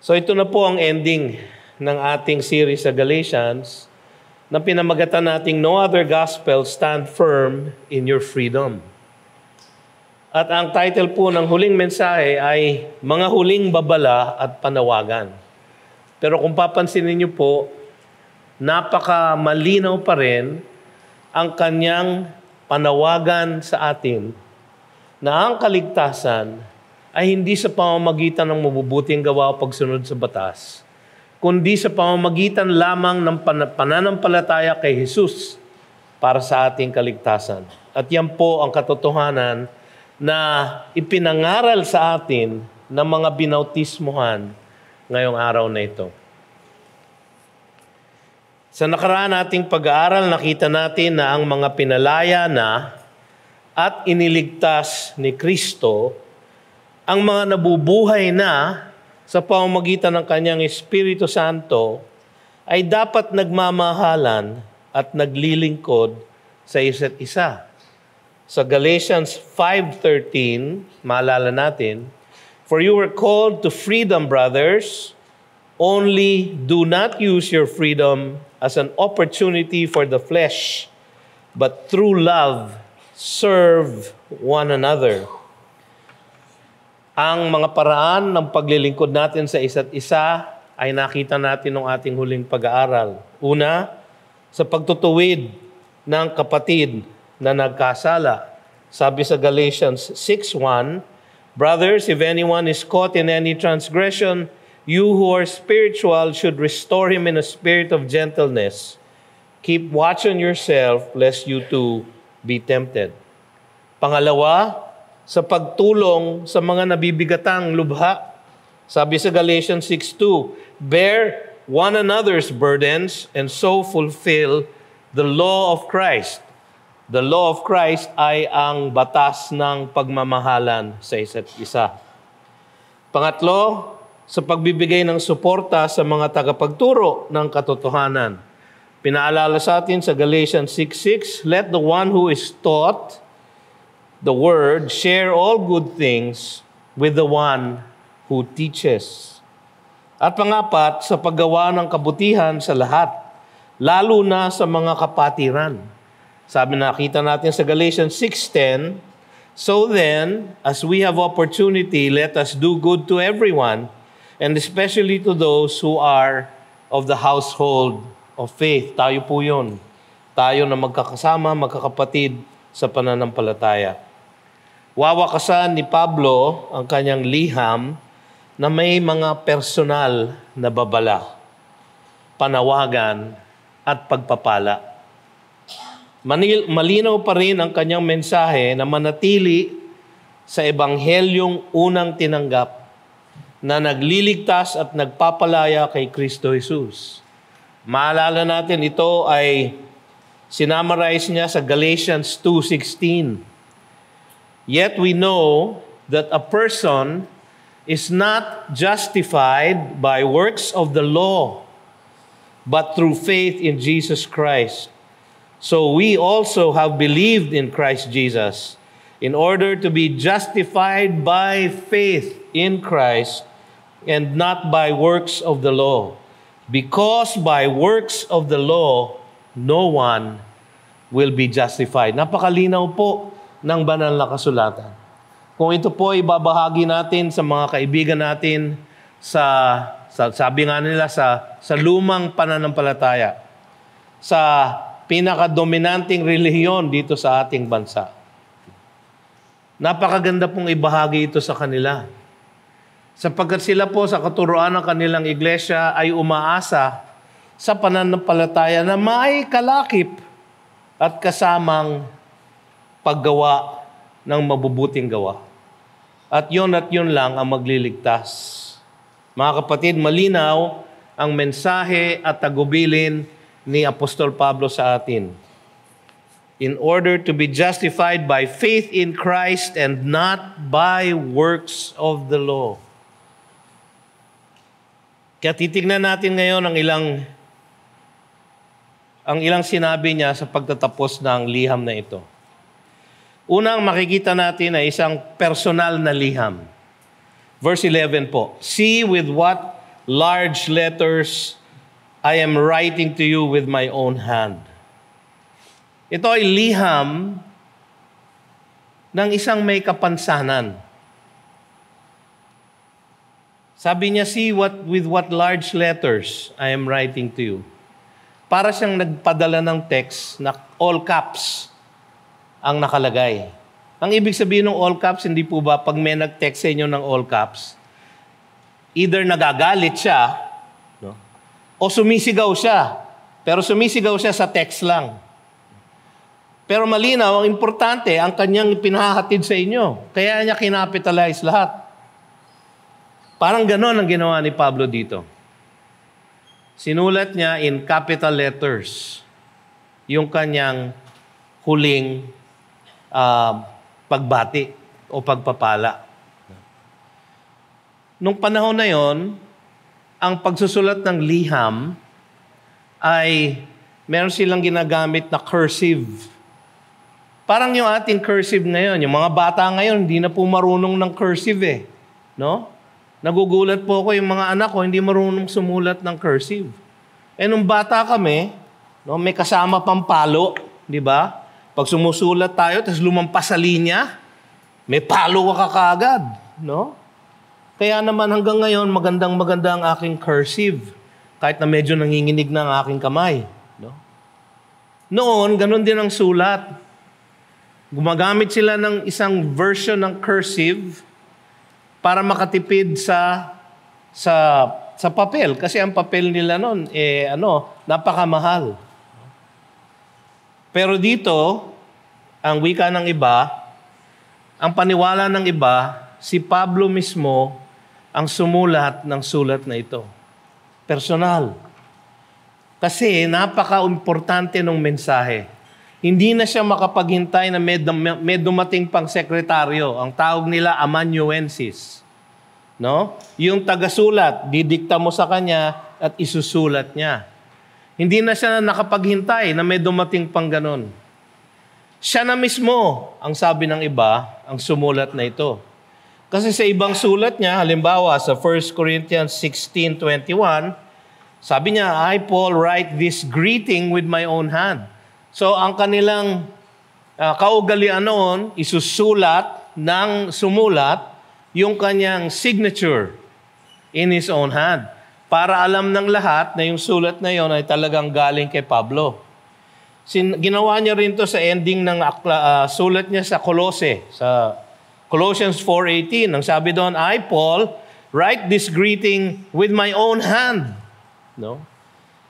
So ito na po ang ending ng ating series sa Galatians na pinamagatan nating No Other Gospel, Stand Firm in Your Freedom. At ang title po ng huling mensahe ay Mga Huling Babala at Panawagan. Pero kung papansinin niyo po, napaka malinaw pa rin ang kanyang panawagan sa atin na ang kaligtasan ay hindi sa pamamagitan ng mabubuting gawa o pagsunod sa batas, kundi sa pamamagitan lamang ng pananampalataya kay Jesus para sa ating kaligtasan. At yan po ang katotohanan na ipinangaral sa atin ng mga binautismuhan ngayong araw na ito. Sa nakaraan nating pag-aaral, nakita natin na ang mga pinalaya na at iniligtas ni Kristo, ang mga nabubuhay na sa pamamagitan ng Kanyang Espiritu Santo ay dapat nagmamahalan at naglilingkod sa isa't isa. Sa Galatians 5:13, maalala natin, "For you were called to freedom, brothers, only do not use your freedom as an opportunity for the flesh, but through love, serve one another." Ang mga paraan ng paglilingkod natin sa isa't isa ay nakita natin ng ating huling pag-aaral. Una, sa pagtutuwid ng kapatid na nagkasala. Sabi sa Galatians 6:1, "Brothers, if anyone is caught in any transgression, you who are spiritual should restore him in a spirit of gentleness. Keep watch on yourself, lest you too be tempted." Pangalawa, sa pagtulong sa mga nabibigatang lubha. Sabi sa Galatians 6:2, "Bear one another's burdens and so fulfill the law of Christ." The law of Christ ay ang batas ng pagmamahalan sa isa't isa. Pangatlo, sa pagbibigay ng suporta sa mga tagapagturo ng katotohanan. Pinaalala sa atin sa Galatians 6:6, "Let the one who is taught the word share all good things with the one who teaches." At pangapat, sa paggawa ng kabutihan sa lahat, lalo na sa mga kapatiran. Sabi nakita natin sa Galatians 6:10, "So then, as we have opportunity, let us do good to everyone, and especially to those who are of the household of faith." Tayo po yun. Tayo na magkakasama, magkakapatid sa pananampalataya. Wawakasan ni Pablo ang kanyang liham na may mga personal na babala, panawagan at pagpapala. Malinaw pa rin ang kanyang mensahe na manatili sa ebanghelyong unang tinanggap na nagliligtas at nagpapalaya kay Kristo Jesus. Maalala natin, ito ay sinamarize niya sa Galatians 2:16. "Yet we know that a person is not justified by works of the law, but through faith in Jesus Christ. So we also have believed in Christ Jesus, in order to be justified by faith in Christ and not by works of the law. Because by works of the law, no one will be justified." Napakalinaw po ng banal na kasulatan. Kung ito po ay babahagi natin sa mga kaibigan natin sabi nga nila sa lumang pananampalataya, sa pinakadominanting relihiyon dito sa ating bansa. Napakaganda pong ibahagi ito sa kanila. Sapagkat sila po sa katuruan ng kanilang iglesia ay umaasa sa pananampalataya na may kalakip at kasamang paggawa ng mabubuting gawa. At yun lang ang magliligtas. Mga kapatid, malinaw ang mensahe at tagubilin ni Apostol Pablo sa atin. In order to be justified by faith in Christ and not by works of the law. Kaya titignan natin ngayon ang ilang sinabi niya sa pagtatapos ng liham na ito. Unang makikita natin ay isang personal na liham. Verse 11 po, "See with what large letters, I am writing to you with my own hand. Ito ay liham ng isang may kapansanan. Sabi niya, see with what large letters I am writing to you. Para siyang nagpadala ng text na all caps ang nakalagay. Ang ibig sabihin ng all caps, hindi po ba pag may nag-text sa inyo ng all caps, either nagagalit siya, no? O sumisigaw siya. Pero sumisigaw siya sa text lang. Pero malinaw, ang importante, ang kanyang pinahahatid sa inyo. Kaya niya kinapitalize lahat. Parang ganon ang ginawa ni Pablo dito. Sinulat niya in capital letters yung kanyang huling pagbati o pagpapala. Nung panahon na yon, ang pagsusulat ng liham ay meron silang ginagamit na cursive. Parang yung ating cursive ngayon, yung mga bata ngayon, hindi na po marunong ng cursive eh. No? Nagugulat po ako yung mga anak ko, hindi marunong sumulat ng cursive. Eh nung bata kami, no, may kasama pang palo, di ba? Pag sumusulat tayo, tapos lumampas sa linya, may palo ka kaagad. No? Kaya naman hanggang ngayon, magandang-maganda ang aking cursive. Kahit na medyo nanginginig na ang aking kamay. No? Noon, ganun din ang sulat. Gumagamit sila ng isang version ng cursive para makatipid sa papel. Kasi ang papel nila noon, napakamahal. Pero dito, ang wika ng iba, ang paniwala ng iba, si Pablo mismo ang sumulat ng sulat na ito. Personal. Kasi napaka-importante ng mensahe. Hindi na siya makapaghintay na may dumating pang sekretaryo. Ang tawag nila amanuensis. No? Yung tagasulat, didikta mo sa kanya at isusulat niya. Hindi na siya nakapaghintay na may dumating pang ganon. Siya na mismo, ang sabi ng iba, ang sumulat na ito. Kasi sa ibang sulat niya, halimbawa sa 1 Corinthians 16:21, sabi niya, I, Paul, write this greeting with my own hand. So, ang kanilang kaugalian noon, isusulat ng sumulat yung kanyang signature in his own hand. Para alam ng lahat na yung sulat na yon ay talagang galing kay Pablo. Ginawa niya rin to sa ending ng sulat niya sa Colossae, sa Colossians 4:18. Ang sabi doon, I, Paul, write this greeting with my own hand. No?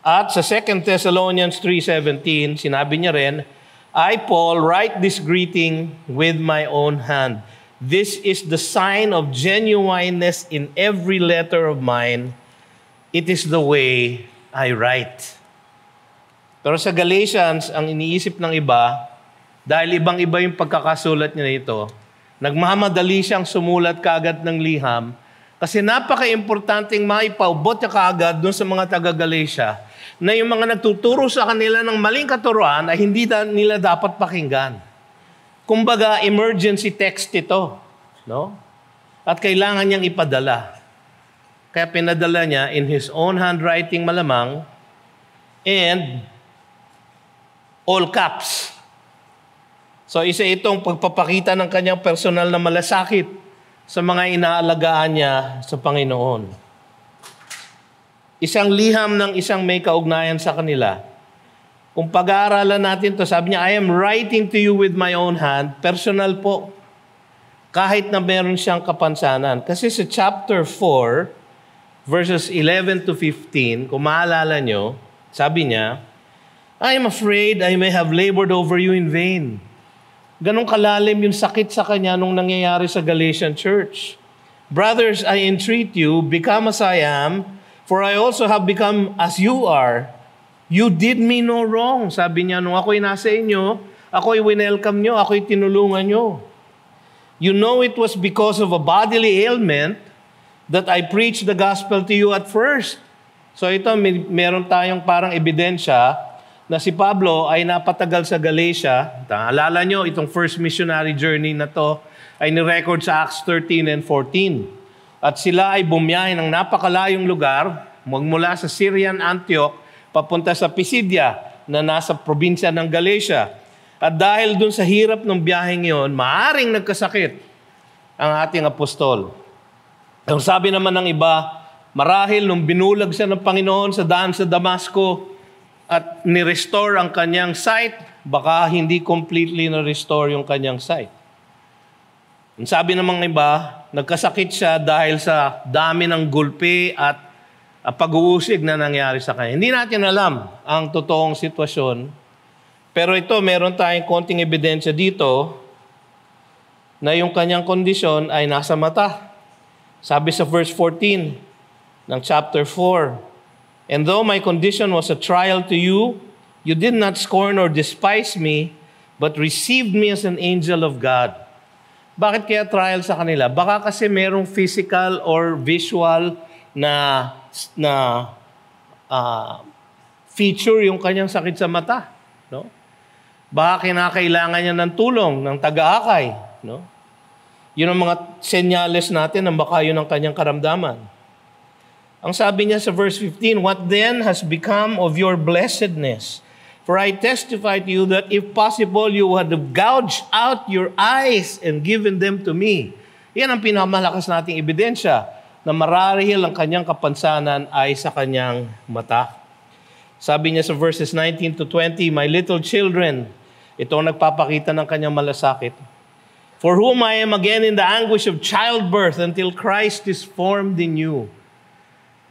At sa 2 Thessalonians 3:17, sinabi niya rin, I, Paul, write this greeting with my own hand. This is the sign of genuineness in every letter of mine. It is the way I write. Pero sa Galatians, ang iniisip ng iba, dahil ibang-iba yung pagkakasulat niya nito, nagmamadali siyang sumulat kaagad ng liham kasi napaka-importanting maipaubot niya kaagad doon sa mga taga-Galatia na yung mga nagtuturo sa kanila ng maling katuruan ay hindi nila dapat pakinggan. Kumbaga, emergency text ito. No? At kailangan niyang ipadala. Kaya pinadala niya in his own handwriting malamang and all caps. So isa itong pagpapakita ng kanyang personal na malasakit sa mga inaalagaan niya sa Panginoon. Isang liham ng isang may kaugnayan sa kanila. Kung pag-aaralan natin to, sabi niya, I am writing to you with my own hand. Personal po. Kahit na meron siyang kapansanan. Kasi sa chapter 4, verses 11 to 15, kung maalala nyo, sabi niya, I am afraid I may have labored over you in vain. Ganong kalalim yung sakit sa kanya nung nangyayari sa Galatian church. Brothers, I entreat you, become as I am, for I also have become as you are. You did me no wrong. Sabi niya, nung ako'y nasa inyo, ako'y winelcome nyo, ako'y tinulungan nyo. You know it was because of a bodily ailment that I preached the gospel to you at first. So ito, meron tayong parang ebidensya na si Pablo ay napatagal sa Galatia. Alala nyo, itong first missionary journey na to ay ni-record sa Acts 13 and 14. At sila ay bumiyahe ng napakalayong lugar, magmula sa Syrian Antioch, papunta sa Pisidia, na nasa probinsya ng Galatia. At dahil dun sa hirap ng biyaheng yon, maaring nagkasakit ang ating apostol. Ang sabi naman ng iba, marahil nung binulag siya ng Panginoon sa daan sa Damasco at ni-restore ang kanyang sight, baka hindi completely na-restore yung kanyang sight. Ang sabi ng mga iba, nagkasakit siya dahil sa dami ng gulpi at pag-uusig na nangyari sa kanya. Hindi natin alam ang totoong sitwasyon, pero ito, meron tayong konting ebidensya dito na yung kanyang kondisyon ay nasa mata. Sabi sa verse 14 ng chapter 4, "And though my condition was a trial to you, you did not scorn or despise me, but received me as an angel of God." Bakit kaya trial sa kanila? Baka kasi merong physical or visual na feature yung kanyang sakit sa mata. No? Baka kinakailangan niya ng tulong, ng taga-akay. No? Yun ang mga senyales natin na baka yun ang kanyang karamdaman. Ang sabi niya sa verse 15, "What then has become of your blessedness? For I testify to you that if possible, you would have gouged out your eyes and given them to me." Yan ang pinamalakas nating ebidensya na mararihil ang kanyang kapansanan ay sa kanyang mata. Sabi niya sa verses 19 to 20, "My little children," ito ang nagpapakita ng kanyang malasakit, "for whom I am again in the anguish of childbirth until Christ is formed in you."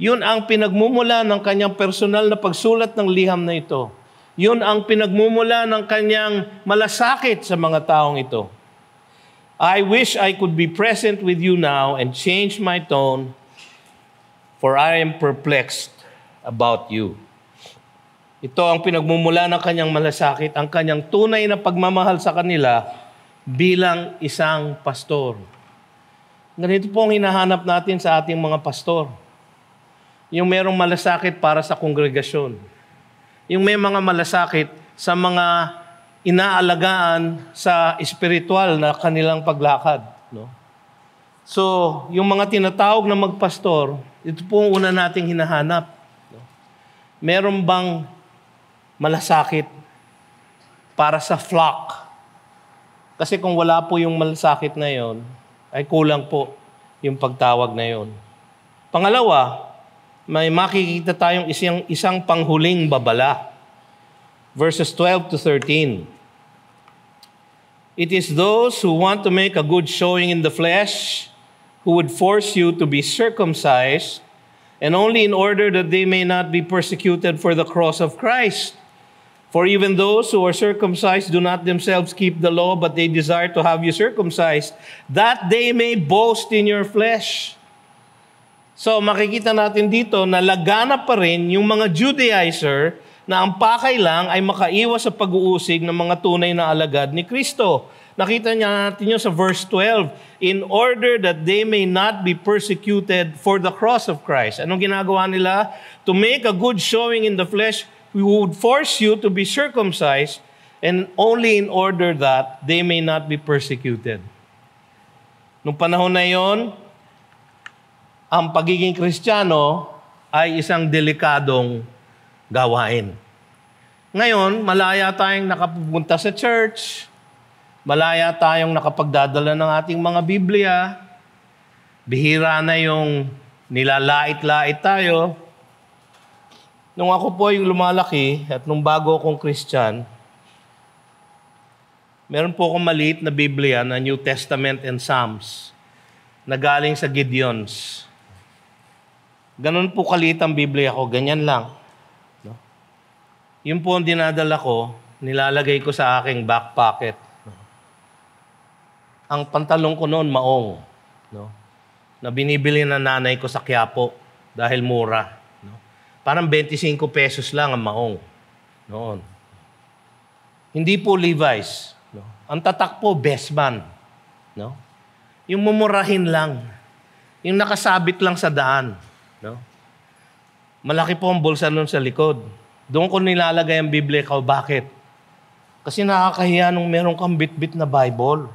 Yun ang pinagmumula ng kanyang personal na pagsulat ng liham na ito. Yun ang pinagmumula ng kanyang malasakit sa mga taong ito. "I wish I could be present with you now and change my tone, for I am perplexed about you." Ito ang pinagmumula ng kanyang malasakit, ang kanyang tunay na pagmamahal sa kanila bilang isang pastor. Ganito po ang hinahanap natin sa ating mga pastor. Yung merong malasakit para sa kongregasyon. Yung may mga malasakit sa mga inaalagaan sa espiritual na kanilang paglakad. No? So, yung mga tinatawag na magpastor, ito po ang una nating hinahanap. No? Meron bang malasakit para sa flock? Kasi kung wala po yung malasakit na yon, ay kulang po yung pagtawag na yon. Pangalawa, may makikita tayong isang panghuling babala. Verses 12 to 13. "It is those who want to make a good showing in the flesh who would force you to be circumcised, and only in order that they may not be persecuted for the cross of Christ. For even those who are circumcised do not themselves keep the law, but they desire to have you circumcised, that they may boast in your flesh." So makikita natin dito na laganap pa rin yung mga Judaizer na ang pakay lang ay makaiwas sa pag-uusig ng mga tunay na alagad ni Kristo. Nakita natin yun sa verse 12, "In order that they may not be persecuted for the cross of Christ." Anong ginagawa nila? To make a good showing in the flesh, we would force you to be circumcised, and only in order that they may not be persecuted. Nung panahon na yon, ang pagiging Kristiyano ay isang delikadong gawain. Ngayon, malaya tayong nakapupunta sa church, malaya tayong nakapagdadala ng ating mga Biblia, bihira na yung nilalait-lait tayo. Nung ako po yung lumalaki at nung bago akong Christian, meron po akong maliit na Biblia na New Testament and Psalms na galing sa Gideons. Ganun po kaliit ang Biblia ko, ganyan lang. No? Yun po ang dinadala ko, nilalagay ko sa aking back pocket. No? Ang pantalong ko noon, maong. No? Na binibili na nanay ko sa Quiapo dahil mura. No? Parang 25 pesos lang ang maong noon. Hindi po Levi's. No? Ang tatak po, Bestman. No? Yung mumurahin lang. Yung nakasabit lang sa daan. No? Malaki po ang bulsa nun sa likod. Doon ko nilalagay ang Biblia ko. Bakit? Kasi nakakahiya nung meron kang bit-bit na Bible.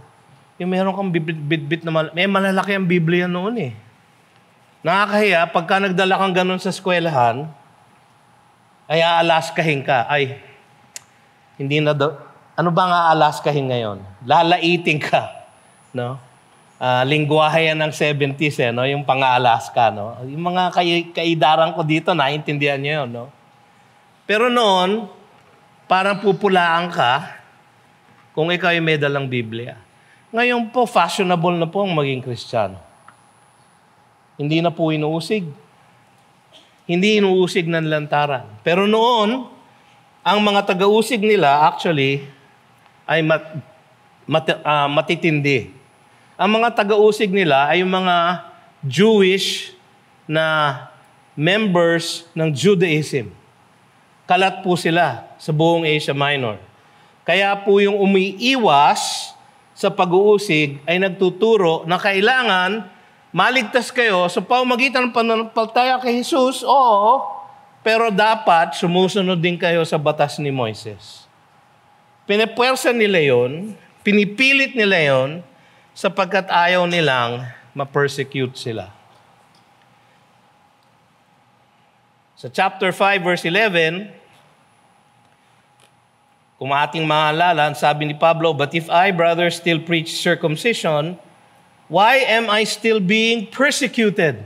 Yung meron kang bit-bit na may malalaki ang Biblia noon eh. Nakakahiya, pagka nagdala kang ganun sa eskwelahan, ay aalaskahin ka. Ay, hindi na daw. Ano ba nga aalaskahin ngayon? Lalaiting ka. No? Lingwahe yan ng 70s, no? Yung pang-Alaska. No? Yung mga kaidaran ko dito, naiintindihan nyo yun. No? Pero noon, parang pupulaan ka kung ikaw ay may dalang Biblia. Ngayon po, fashionable na po ang maging Kristiyano. Hindi na po inuusig. Hindi inuusig ng lantaran. Pero noon, ang mga taga-usig nila actually ay matitindi. Ang mga taga-usig nila ay yung mga Jewish na members ng Judaism. Kalat po sila sa buong Asia Minor. Kaya po yung umiiwas sa pag-uusig ay nagtuturo na kailangan maligtas kayo sa pamamagitan ng pananampalataya kay Jesus, oo, pero dapat sumusunod din kayo sa batas ni Moises. Pinipwersa nila yon, pinipilit nila yon, sapagkat ayaw nilang ma-persecute sila. Sa chapter 5, verse 11, kung ating maalala, sabi ni Pablo, "But if I, brothers, still preach circumcision, why am I still being persecuted?"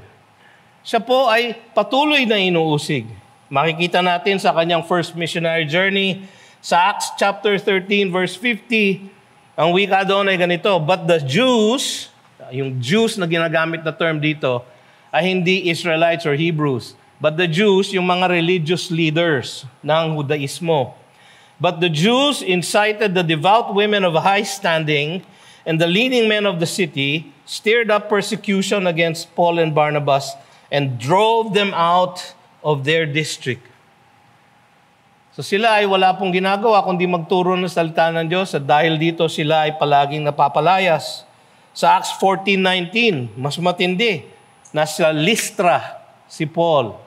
Siya po ay patuloy na inuusig. Makikita natin sa kanyang first missionary journey sa Acts chapter 13 verse 50. Ang wika doon ay ganito, "But the Jews," yung Jews na ginagamit na term dito, ay hindi Israelites or Hebrews. But the Jews, yung mga religious leaders ng Judaismo. "But the Jews incited the devout women of high standing and the leading men of the city, stirred up persecution against Paul and Barnabas, and drove them out of their district." So sila ay wala pong ginagawa kundi magturo ng salita ng Diyos at dahil dito sila ay palaging napapalayas. Sa Acts 14:19, mas matindi, nasa Lystra si Paul.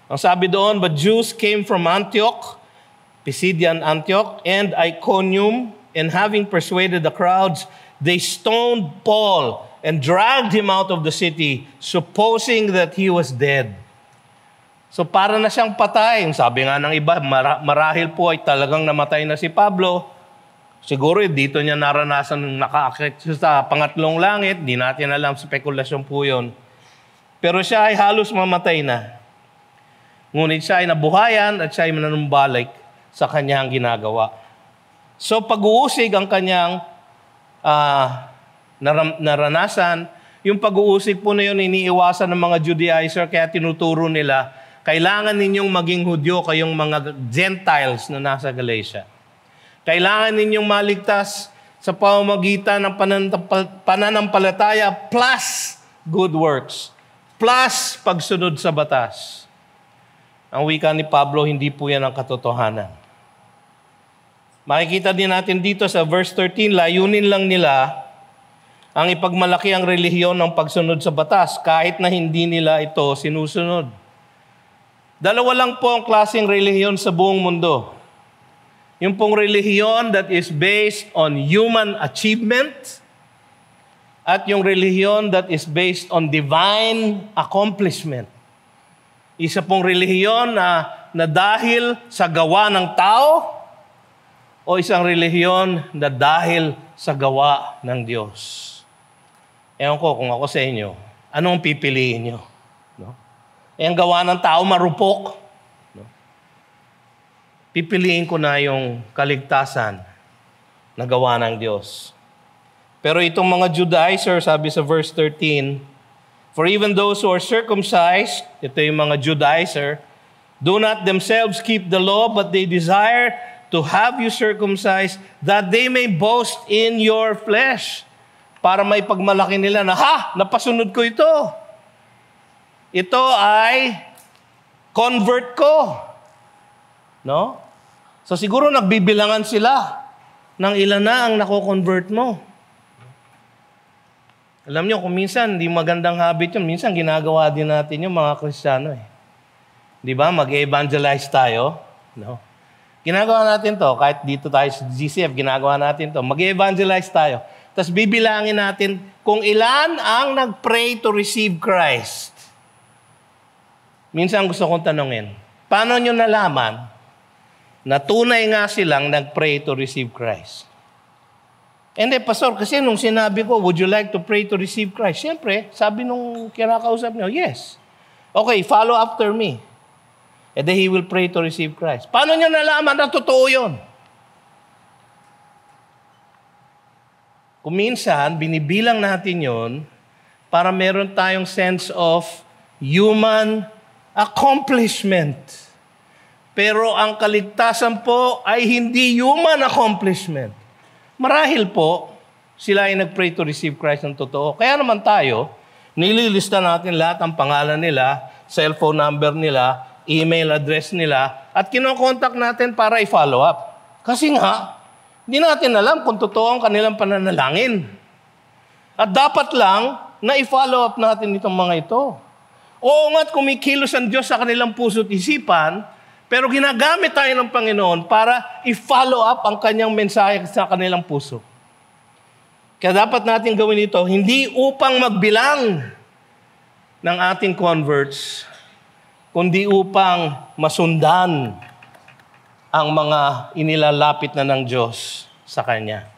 Ang sabi doon, "But Jews came from Antioch," Pisidian Antioch, "and Iconium, and having persuaded the crowds, they stoned Paul and dragged him out of the city, supposing that he was dead." So para na siyang patay. Sabi nga ng iba, marahil po ay talagang namatay na si Pablo. Siguro dito niya naranasan nakaakyat sa pangatlong langit. Di natin alam, spekulasyon po yun. Pero siya ay halos mamatay na. Ngunit siya ay nabuhayan at siya ay manunumbalik sa kanyang ginagawa. So pag-uusig ang kanyang naranasan. Yung pag-uusig po na yun, iniiwasan ng mga Judaizer, kaya tinuturo nila, kailangan ninyong maging Hudyo kayong mga Gentiles na nasa Galatia. Kailangan ninyong maligtas sa pamamagitan ng pananampalataya plus good works, plus pagsunod sa batas. Ang wika ni Pablo, hindi po yan ang katotohanan. Makikita din natin dito sa verse 13, layunin lang nila ang ipagmalaki ang relihiyon ng pagsunod sa batas kahit na hindi nila ito sinusunod. Dalawa lang po ang klaseng relihiyon sa buong mundo. Yung pong relihiyon that is based on human achievement at yung relihiyon that is based on divine accomplishment. Isa pong relihiyon na dahil sa gawa ng tao o isang relihiyon na dahil sa gawa ng Diyos. Ewan ko kung ako sa inyo, anong pipiliin nyo? No? Ang gawa ng tao marupok. No? Pipiliin ko na yung kaligtasan na gawa ng Diyos. Pero itong mga Judaizer, sabi sa verse 13, "For even those who are circumcised," ito yung mga Judaizer, "do not themselves keep the law, but they desire to have you circumcised, that they may boast in your flesh." Para may pagmalaki nila na, napasunod ko ito. Ito ay convert ko. No? So siguro nagbibilangan sila ng ilan na ang nako-convert mo. Alam nyo, kung minsan, hindi magandang habit yun. Minsan, ginagawa din natin yung mga Kristiyano. Di ba? Mag-evangelize tayo. No? Ginagawa natin to. Kahit dito tayo sa GCF, ginagawa natin to. Mag-evangelize tayo. Tapos bibilangin natin kung ilan ang nag-pray to receive Christ. Minsan gusto kong tanungin, paano nyo nalaman na tunay nga silang nag-pray to receive Christ? Hindi, Pastor, kasi nung sinabi ko, would you like to pray to receive Christ? Siyempre, sabi nung kinakausap niyo, yes. Okay, follow after me. And then he will pray to receive Christ. Paano nyo nalaman na totoo yun? Kung minsan, binibilang natin yun para meron tayong sense of human accomplishment. Pero ang kaligtasan po ay hindi human accomplishment. Marahil po, sila ay nag-pray to receive Christ ng totoo. Kaya naman tayo, nililista natin lahat ang pangalan nila, cellphone number nila, email address nila, at kinokontak natin para i-follow up. Kasi nga, hindi natin alam kung totoo ang kanilang pananalangin. At dapat lang na i-follow up natin itong mga ito. Oo nga't kumikilos ang Diyos sa kanilang puso't isipan, pero ginagamit tayo ng Panginoon para i-follow up ang kanyang mensahe sa kanilang puso. Kaya dapat natin gawin ito, hindi upang magbilang ng ating converts, kundi upang masundan ang mga inilalapit na ng Diyos sa Kanya.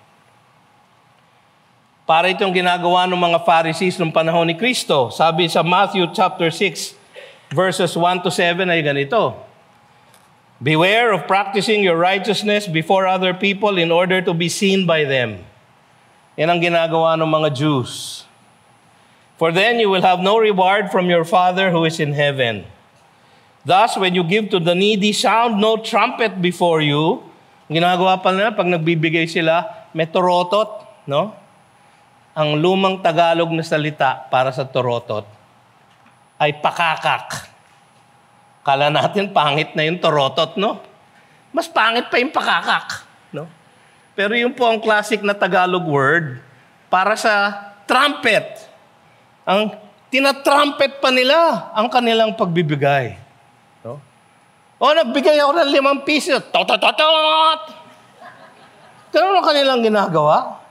Para itong ginagawa ng mga Pharisees noong panahon ni Kristo. Sabi sa Matthew chapter 6, verses 1 to 7 ay ganito, beware of practicing your righteousness before other people in order to be seen by them. Yan ang ginagawa ng mga Jews. For then you will have no reward from your Father who is in heaven. Thus, when you give to the needy, sound no trumpet before you. Ginagawa pa nila, pag nagbibigay sila, may torotot, no? Ang lumang Tagalog na salita para sa torotot ay pakakak. Kala natin pangit na yung torotot, no? Mas pangit pa yung pakakak, no? Pero yun po ang classic na Tagalog word para sa trumpet. Ang tinatrumpet pa nila ang kanilang pagbibigay. No? O, nagbigay ako ng 5 piso. Tot-tot-tot! Ganun ang kanilang ginagawa.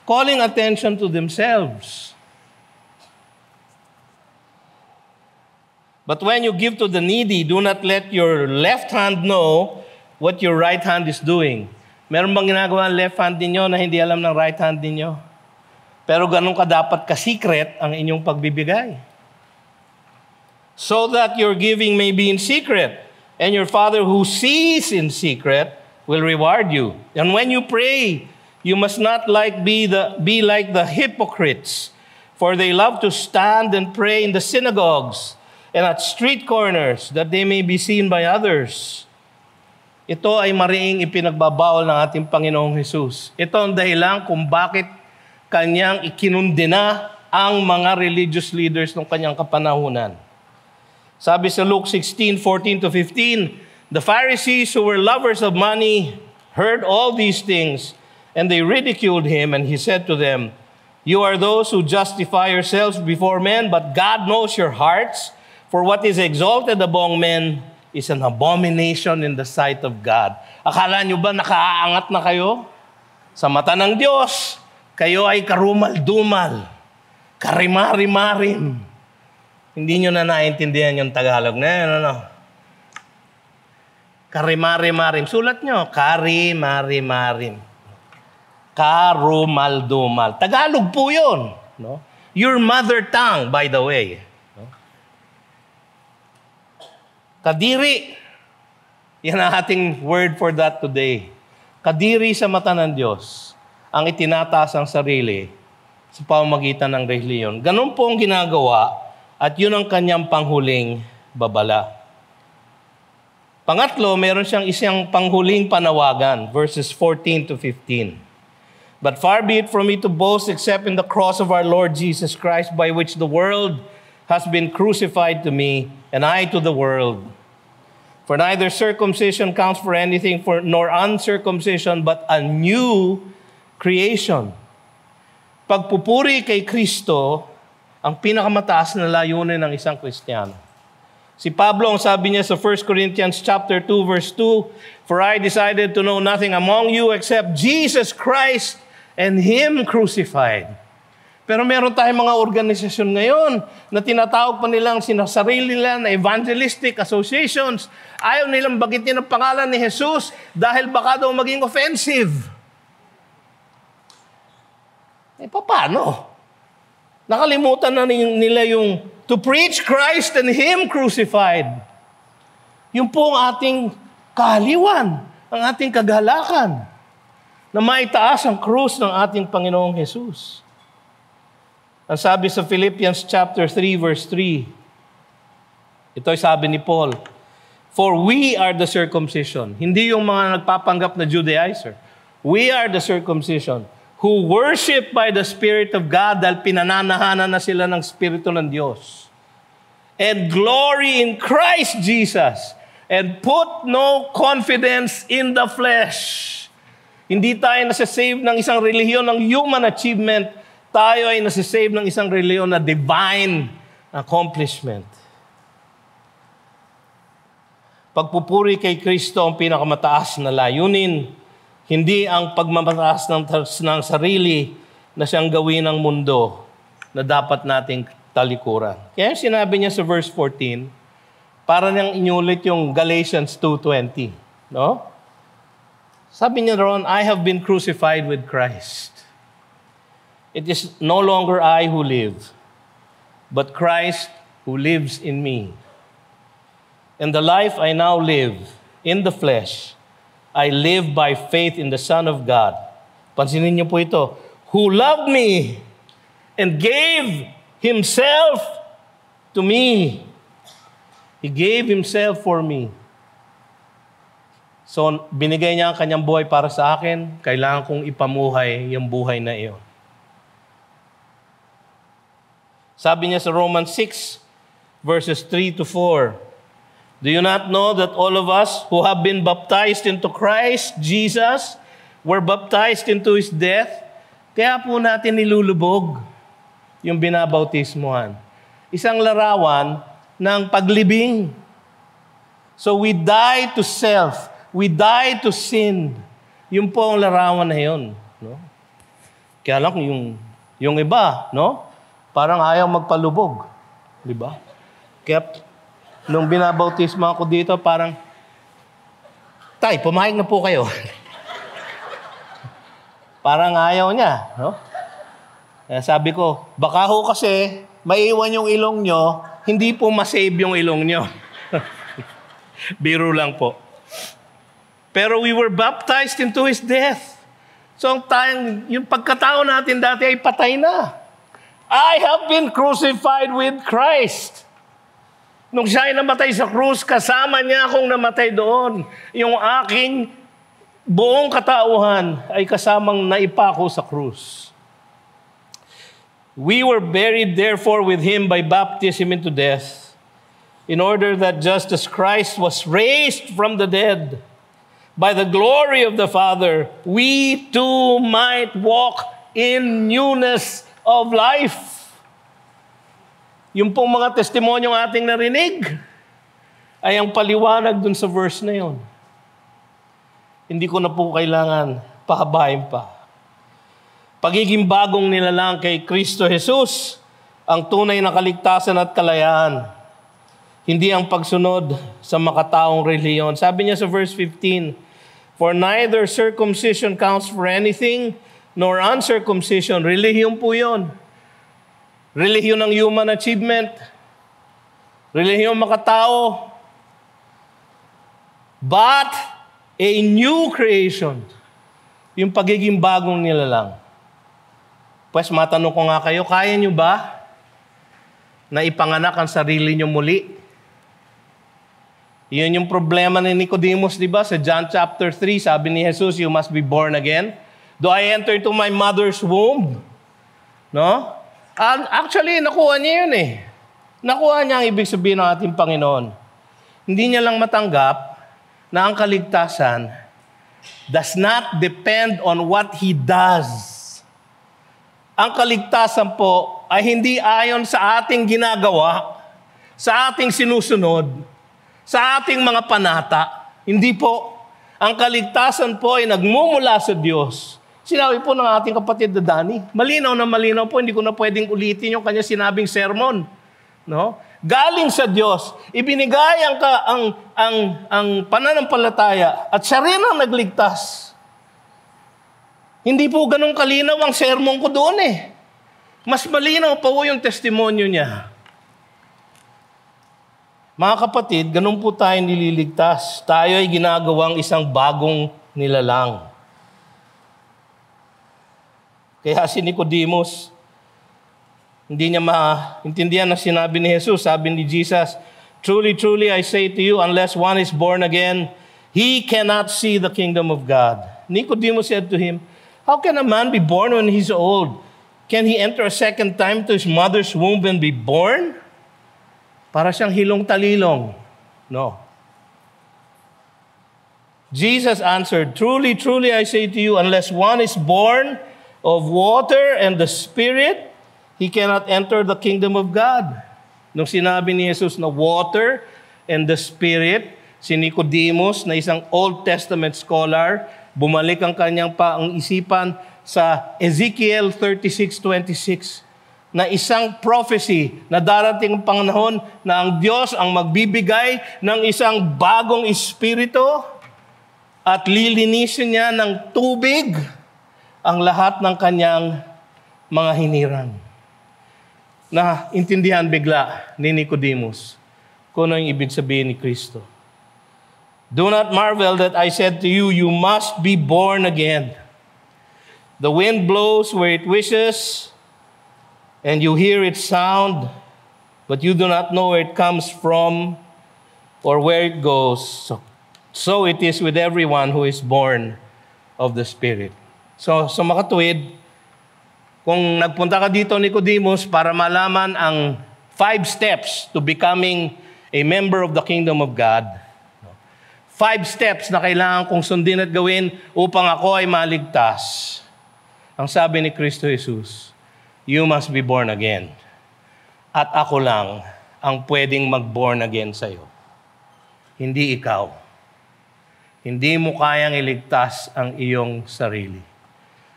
Calling attention to themselves. But when you give to the needy, do not let your left hand know what your right hand is doing. Meron bang ginagawa ang left hand ninyo na hindi alam ng right hand ninyo? Pero ganun ka dapat ka-secret ang inyong pagbibigay. So that your giving may be in secret, and your Father who sees in secret will reward you. And when you pray, you must not be like the hypocrites, for they love to stand and pray in the synagogues and at street corners, that they may be seen by others. Ito ay mariing ipinagbabawal ng ating Panginoong Hesus. Ito ang dahilan kung bakit kanyang ikinundina ang mga religious leaders ng kanyang kapanahunan. Sabi sa Luke 16:14-15, the Pharisees who were lovers of money heard all these things, and they ridiculed him, and he said to them, you are those who justify yourselves before men, but God knows your hearts. For what is exalted among men is an abomination in the sight of God. Akala nyo ba nakaaangat na kayo? Sa mata ng Diyos, kayo ay karumal-dumal, karimari-marim. Hindi nyo na naintindihan yung Tagalog na yun, ano? Karimari-marim. Sulat nyo, karimari-marim. Karumal-dumal. Tagalog po yun. No? Your mother tongue, by the way. Kadiri. Yan ang ating word for that today. Kadiri sa mata ng Diyos ang itinataas ang sarili sa pamamagitan ng reliyon. Ganun po ang ginagawa at yun ang kanyang panghuling babala. Pangatlo, meron siyang isang panghuling panawagan, verses 14-15. But far be it from me to boast except in the cross of our Lord Jesus Christ, by which the world has been crucified to me, and I to the world. For neither circumcision counts for anything, nor uncircumcision, but a new creation. Pagpupuri kay Kristo, ang pinakamataas na layunin ng isang Kristiyano. Si Pablo, ang sabi niya sa 1 Corinthians chapter 2, verse 2, for I decided to know nothing among you except Jesus Christ and Him crucified. Pero meron tayong mga organisasyon ngayon na tinatawag pa nilang sinasarili nila na evangelistic associations. Ayaw nilang bagitin ang pangalan ni Jesus dahil baka daw maging offensive. Paano? Nakalimutan na nila yung to preach Christ and Him crucified. Yung po ang ating kahaliwan, ang ating kagalakan, na maitaas ang krus ng ating Panginoong Jesus. Ang sabi sa Philippians chapter 3, verse 3, ito'y sabi ni Paul, for we are the circumcision. Hindi yung mga nagpapanggap na Judaizer. We are the circumcision who worship by the Spirit of God dahil pinananahanan na sila ng Espiritu ng Diyos. And glory in Christ Jesus and put no confidence in the flesh. Hindi tayo nasasave ng isang relihiyon ng human achievement. Tayo ay nasasave ng isang relihiyon na divine accomplishment. Pagpupuri kay Kristo ang pinakamataas na layunin, hindi ang pagmamataas ng sarili na siyang gawin ng mundo na dapat nating talikuran. Kaya sinabi niya sa verse 14, para niyang inulit yung Galatians 2:20. No? Sabi niya roon, I have been crucified with Christ. It is no longer I who live, but Christ who lives in me. And the life I now live in the flesh, I live by faith in the Son of God. Pansinin niyo po ito, who loved me and gave Himself to me. He gave Himself for me. So, binigay niya ang kanyang buhay para sa akin, kailangan kong ipamuhay yung buhay na iyon. Sabi niya sa Romans 6, verses 3 to 4, do you not know that all of us who have been baptized into Christ Jesus were baptized into His death? Kaya po natin nilulubog yung binabautismuhan. Isang larawan ng paglibing. So we die to self. We die to sin. Yun po ang larawan na yun. No? Kaya lang yung iba, no? Parang ayaw magpalubog. Di ba? Kaya nung binabautismo ako dito, parang, tay, pumayag na po kayo. Parang ayaw niya. No? Kaya sabi ko, baka ho kasi maiwan yung ilong nyo, hindi po masave yung ilong nyo. Biro lang po. Pero we were baptized into His death. So yung pagkatao natin dati ay patay na. I have been crucified with Christ. Nung siya ay namatay sa krus, kasama niya akong namatay doon. Yung aking buong katauhan ay kasamang naipako sa krus. We were buried therefore with Him by baptism into death, in order that just as Christ was raised from the dead by the glory of the Father, we too might walk in newness of life. Yung pong mga testimonyong ating narinig ay ang paliwanag dun sa verse na yun. Hindi ko na po kailangan pahabain pa. Pagiging bagong nilalang kay Kristo Jesus, ang tunay na kaligtasan at kalayaan. Hindi ang pagsunod sa makataong relihiyon. Sabi niya sa verse 15, for neither circumcision counts for anything, nor uncircumcision. Relihiyon po yun. Relihiyon ng human achievement. Relihiyon makatao. But a new creation. Yung pagiging bagong nilalang. Pues matanong ko nga kayo, kaya nyo ba na ipanganak ang sarili nyo muli? Yun yung problema ni Nicodemus, di ba? Sa John chapter 3, sabi ni Jesus, you must be born again. Do I enter into my mother's womb? No? Actually, nakuha niya yun eh. Nakuha niya ang ibig sabihin ng ating Panginoon. Hindi niya lang matanggap na ang kaligtasan does not depend on what He does. Ang kaligtasan po ay hindi ayon sa ating ginagawa, sa ating sinusunod, sa ating mga panata. Hindi po. Ang kaligtasan po ay nagmumula sa Diyos Sinabi po ng ating kapatid na Danny. Malinaw na malinaw po, hindi ko na pwedeng ulitin yung kanya sinabing sermon. No? Galing sa Diyos, ibinigay ang pananampalataya at siya rin ang nagligtas. Hindi po ganun kalinaw ang sermon ko doon eh. Mas malinaw pa po yung testimonyo niya. Mga kapatid, ganun po tayo nililigtas. Tayo ay ginagawang isang bagong nilalang. Kaya si Nicodemus, hindi niya maintindihan na sinabi ni Jesus. Sabi ni Jesus, "Truly, truly, I say to you, unless one is born again, he cannot see the kingdom of God." Nicodemus said to him, "How can a man be born when he's old? Can he enter a second time to his mother's womb and be born?" Para siyang hilong-talilong. No. Jesus answered, "Truly, truly, I say to you, unless one is born of water and the Spirit, he cannot enter the kingdom of God." Nung sinabi ni Jesus na water and the Spirit, si Nicodemus na isang Old Testament scholar, bumalik ang kanyang isipan sa Ezekiel 36:26 na isang prophecy na darating panahon na ang Diyos ang magbibigay ng isang bagong espiritu at lilinisin niya ng tubig ang lahat ng kanyang mga hinirang. Na intindihan bigla ni Nicodemus kung ano yung ibig sabihin ni Kristo. "Do not marvel that I said to you, you must be born again. The wind blows where it wishes, and you hear its sound, but you do not know where it comes from or where it goes. So it is with everyone who is born of the Spirit." So makatuwid, kung nagpunta ka dito, Nicodemus, para malaman ang 5 steps to becoming a member of the kingdom of God, 5 steps na kailangan kong sundin at gawin upang ako ay maligtas. Ang sabi ni Kristo Jesus, you must be born again. At ako lang ang pwedeng mag-born again sa'yo. Hindi ikaw. Hindi mo kayang iligtas ang iyong sarili.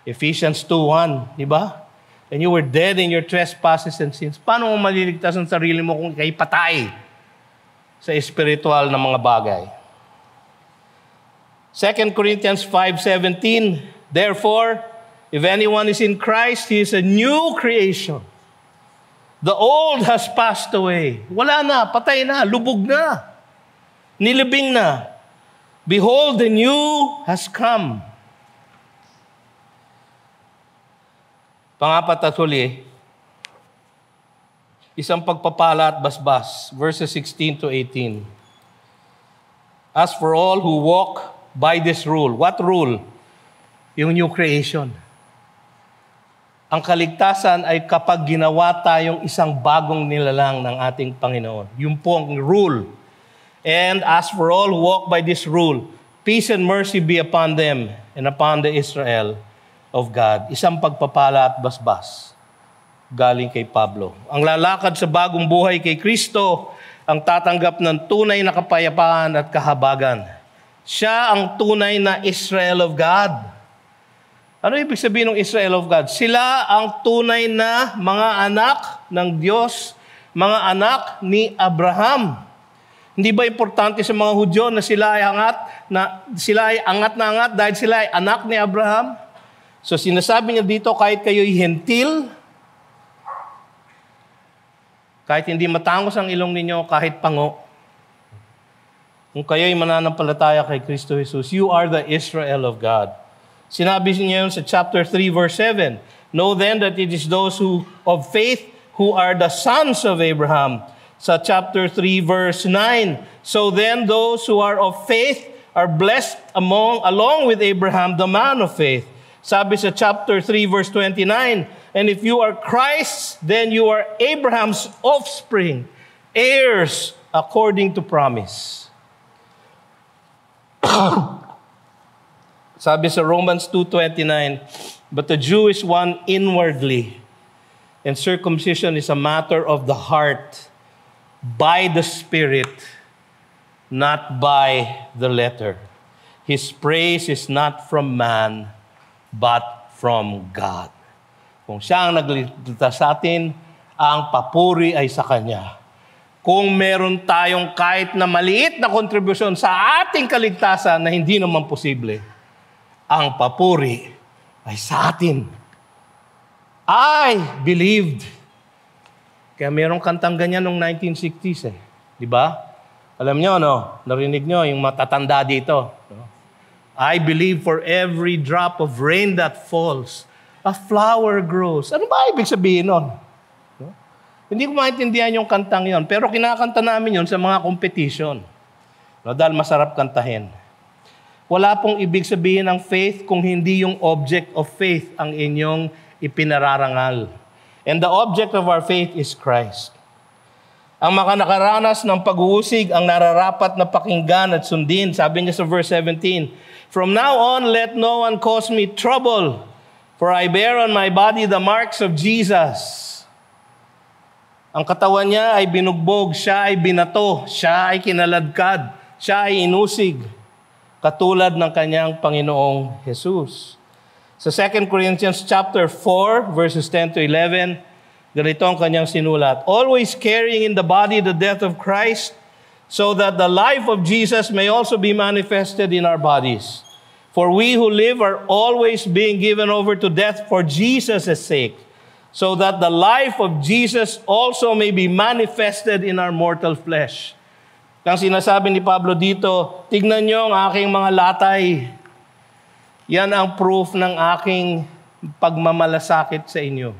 Ephesians 2:1, di ba? And you were dead in your trespasses and sins. Paano mo maliligtas ang sarili mo kung ikay patay sa espiritual na mga bagay? 2 Corinthians 5:17, "Therefore, if anyone is in Christ, he is a new creation. The old has passed away." Wala na, patay na, lubog na, nilibing na. "Behold, the new has come." Pangapat at huli, isang pagpapala at basbas, verses 16 to 18. "As for all who walk by this rule," what rule? Yung new creation. Ang kaligtasan ay kapag ginawa tayong isang bagong nilalang ng ating Panginoon. Yung po ang rule. "And as for all who walk by this rule, peace and mercy be upon them and upon the Israel of God." Isang pagpapala at basbas galing kay Pablo. Ang lalakad sa bagong buhay kay Kristo ang tatanggap ng tunay na kapayapaan at kahabagan. Siya ang tunay na Israel of God. Ano ibig sabihin ng Israel of God? Sila ang tunay na mga anak ng Diyos, mga anak ni Abraham. Hindi ba importante sa mga Hudyo na sila ay angat na angat dahil sila ay anak ni Abraham? So sinasabi niya dito, kahit kayo'y hentil, kahit hindi matangos ang ilong ninyo, kahit pango, kung kayo'y mananampalataya kay Kristo Jesus, you are the Israel of God. Sinabi niya yun sa chapter 3, verse 7. "Know then that it is those who of faith who are the sons of Abraham." Sa chapter 3, verse 9. "So then those who are of faith are blessed along with Abraham, the man of faith." Sabi sa chapter 3, verse 29, "And if you are Christ, then you are Abraham's offspring, heirs according to promise." Sabi sa Romans 2:29, "But the Jew is one inwardly, and circumcision is a matter of the heart, by the Spirit, not by the letter. His praise is not from man, but from God. Kung siya ang nagliligtas sa atin, ang papuri ay sa Kanya. Kung meron tayong kahit na maliit na kontribusyon sa ating kaligtasan na hindi naman posible, ang papuri ay sa atin. I believed. Kaya merong kantang ganyan noong 1960s eh. Di ba? Alam nyo, no? Narinig nyo yung matatanda dito. No? I believe for every drop of rain that falls, a flower grows. Ano ba ibig sabihin nun? No? Hindi ko maintindihan yung kantang yon, pero kinakanta namin yon sa mga competition. No? Dahil masarap kantahin. Wala pong ibig sabihin ng faith kung hindi yung object of faith ang inyong ipinararangal. And the object of our faith is Christ. Ang makanakaranas ng pag-uusig ang nararapat na pakinggan at sundin. Sabi niya sa verse 17, "From now on, let no one cause me trouble, for I bear on my body the marks of Jesus." Ang katawan niya ay binugbog, siya ay binato, siya ay kinaladkad, siya ay inusig, katulad ng kanyang Panginoong Jesus. Sa 2 Corinthians chapter 4, verses 10 to 11, ganito ang kanyang sinulat, "Always carrying in the body the death of Christ, so that the life of Jesus may also be manifested in our bodies. For we who live are always being given over to death for Jesus' sake, so that the life of Jesus also may be manifested in our mortal flesh." Kang sinasabi ni Pablo dito, tignan niyo ang aking mga latay. Yan ang proof ng aking pagmamalasakit sa inyo.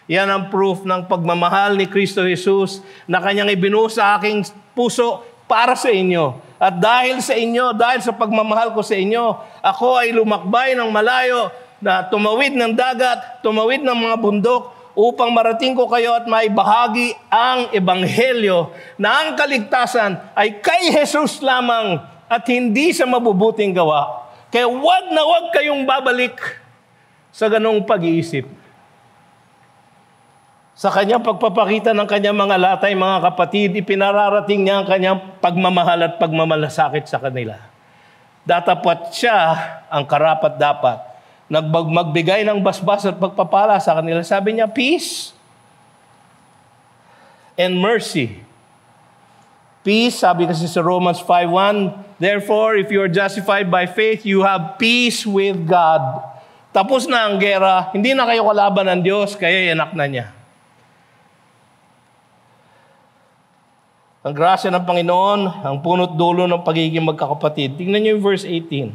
Yan ang proof ng pagmamahal ni Kristo Jesus na kanyang ibinuhos sa aking puso para sa inyo. At dahil sa inyo, dahil sa pagmamahal ko sa inyo, ako ay lumakbay ng malayo na tumawid ng dagat, tumawid ng mga bundok upang marating ko kayo at maibahagi ang ebanghelyo na ang kaligtasan ay kay Jesus lamang at hindi sa mabubuting gawa. Kaya wag na wag kayong babalik sa ganong pag-iisip. Sa kanyang pagpapakita ng kanyang mga latay, mga kapatid, ipinararating niya ang kanyang pagmamahal at pagmamalasakit sa kanila. Datapat siya ang karapat-dapat. Magbigay ng basbas at pagpapala sa kanila. Sabi niya, peace and mercy. Peace, sabi kasi sa Romans 5:1, "Therefore, if you are justified by faith, you have peace with God." Tapos na ang gera, hindi na kayo kalaban ng Diyos, kaya anak na niya. Ang grasya ng Panginoon, ang punot dulo ng pagiging magkakapatid. Tingnan niyo yung verse 18.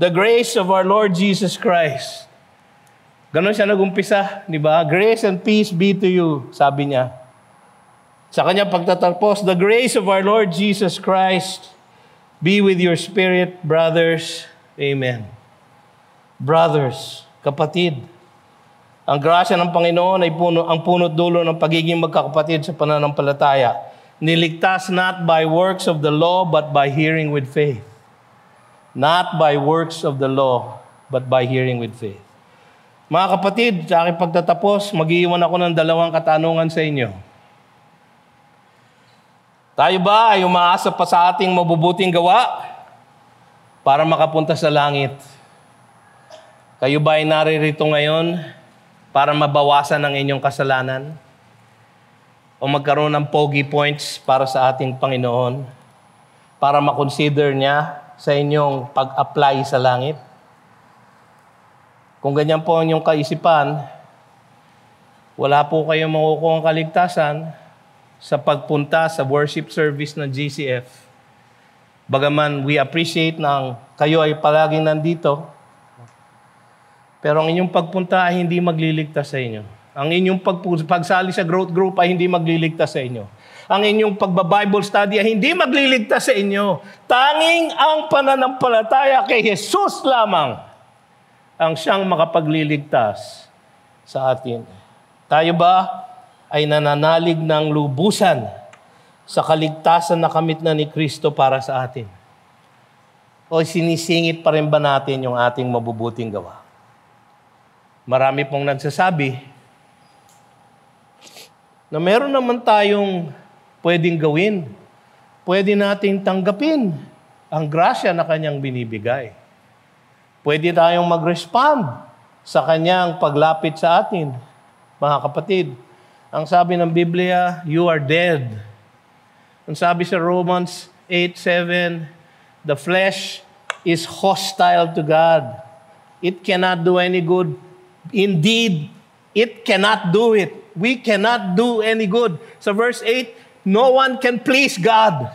"The grace of our Lord Jesus Christ." Ganon siya nagumpisa, di ba? "Grace and peace be to you," sabi niya. Sa kanyang pagtatapos, "The grace of our Lord Jesus Christ be with your spirit, brothers." Amen. Brothers, kapatid, ang grasya ng Panginoon ay ang punot dulo ng pagiging magkakapatid sa pananampalataya. Niligtas not by works of the law, but by hearing with faith. Not by works of the law, but by hearing with faith. Mga kapatid, sa aking pagtatapos, mag-iiwan ako ng dalawang katanungan sa inyo. Tayo ba ay umaasa pa sa ating mabubuting gawa para makapunta sa langit? Kayo ba ay naririto ngayon para mabawasan ang inyong kasalanan? O magkaroon ng pogi points para sa ating Panginoon? Para makonsider niya sa inyong pag-apply sa langit? Kung ganyan po ang inyong kaisipan, wala po kayong makukuha ang kaligtasan sa pagpunta sa worship service ng GCF. Bagaman we appreciate na kayo ay palaging nandito, pero ang inyong pagpunta ay hindi magliligtas sa inyo. Ang inyong pagsali sa growth group ay hindi magliligtas sa inyo. Ang inyong pagba-Bible study ay hindi magliligtas sa inyo. Tanging ang pananampalataya kay Jesus lamang ang siyang makapagliligtas sa atin. Tayo ba ay nananalig ng lubusan sa kaligtasan na kamit na ni Kristo para sa atin? O sinisingit pa rin ba natin yung ating mabubuting gawa? Marami pong nagsasabi na meron naman tayong pwedeng gawin. Pwede nating tanggapin ang grasya na kanyang binibigay. Pwede tayong mag-respond sa kanyang paglapit sa atin. Mga kapatid, ang sabi ng Biblia, you are dead. Ang sabi sa Romans 8:7, the flesh is hostile to God. It cannot do any good. Indeed, it cannot do it. We cannot do any good. Sa verse 8, no one can please God.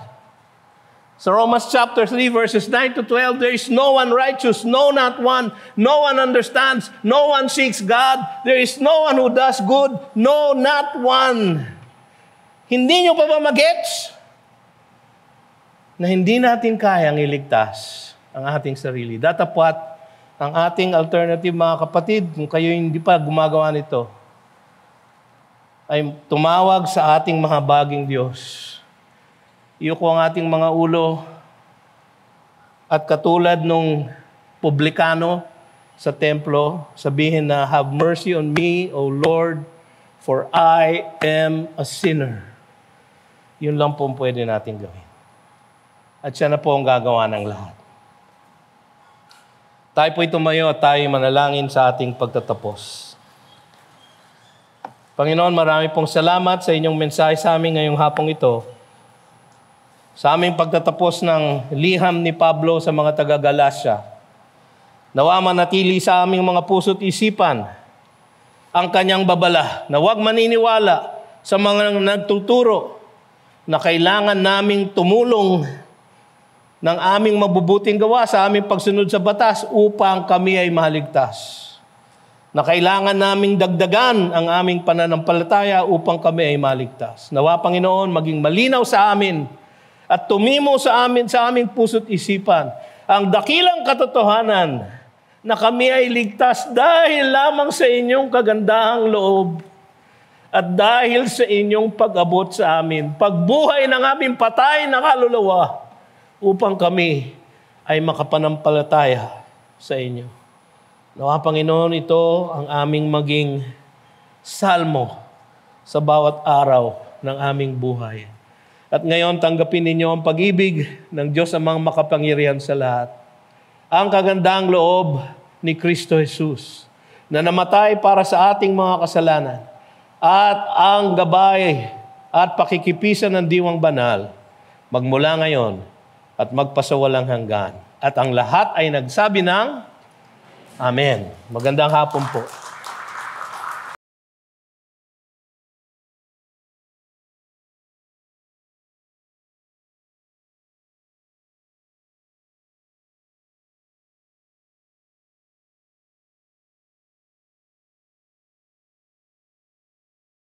Sa Romans chapter 3, verses 9 to 12, there is no one righteous, no, not one. No one understands, no one seeks God. There is no one who does good, no, not one. Hindi nyo pa ba magets na hindi natin kayang iligtas ang ating sarili? Datapwat ang ating alternative, mga kapatid, kung kayo hindi pa gumagawa nito, ay tumawag sa ating mga baging Diyos. Iyuko ang ating mga ulo at katulad nung publikano sa templo, sabihin na, have mercy on me, O Lord, for I am a sinner. Yun lang po ang pwede natin gawin. At siya na po ang gagawa ng lahat. Tayo po'y tumayo at tayo manalangin sa ating pagtatapos. Panginoon, marami pong salamat sa inyong mensahe sa amin ngayong hapong ito. Sa aming pagtatapos ng liham ni Pablo sa mga taga-Galasya, nawa manatili sa aming mga puso't isipan ang kanyang babala na huwag maniniwala sa mga nagtuturo na kailangan naming tumulong ng aming mabubuting gawa sa aming pagsunod sa batas upang kami ay mahaligtas. Na kailangan naming dagdagan ang aming pananampalataya upang kami ay maligtas. Nawa, Panginoon, maging malinaw sa amin at tumimo sa amin, sa aming puso't isipan, ang dakilang katotohanan na kami ay ligtas dahil lamang sa inyong kagandahang loob at dahil sa inyong pag-abot sa amin, pagbuhay ng aming patay na kaluluwa upang kami ay makapanampalataya sa inyo. Nawa, Panginoon, ito ang aming maging salmo sa bawat araw ng aming buhay. At ngayon, tanggapin ninyo ang pag-ibig ng Diyos amang makapangyarihan sa lahat. Ang kagandang loob ni Kristo Jesus na namatay para sa ating mga kasalanan at ang gabay at pakikipisan ng diwang banal magmula ngayon at magpasawalang hanggan. At ang lahat ay nagsabi ng Amen. Magandang hapon po.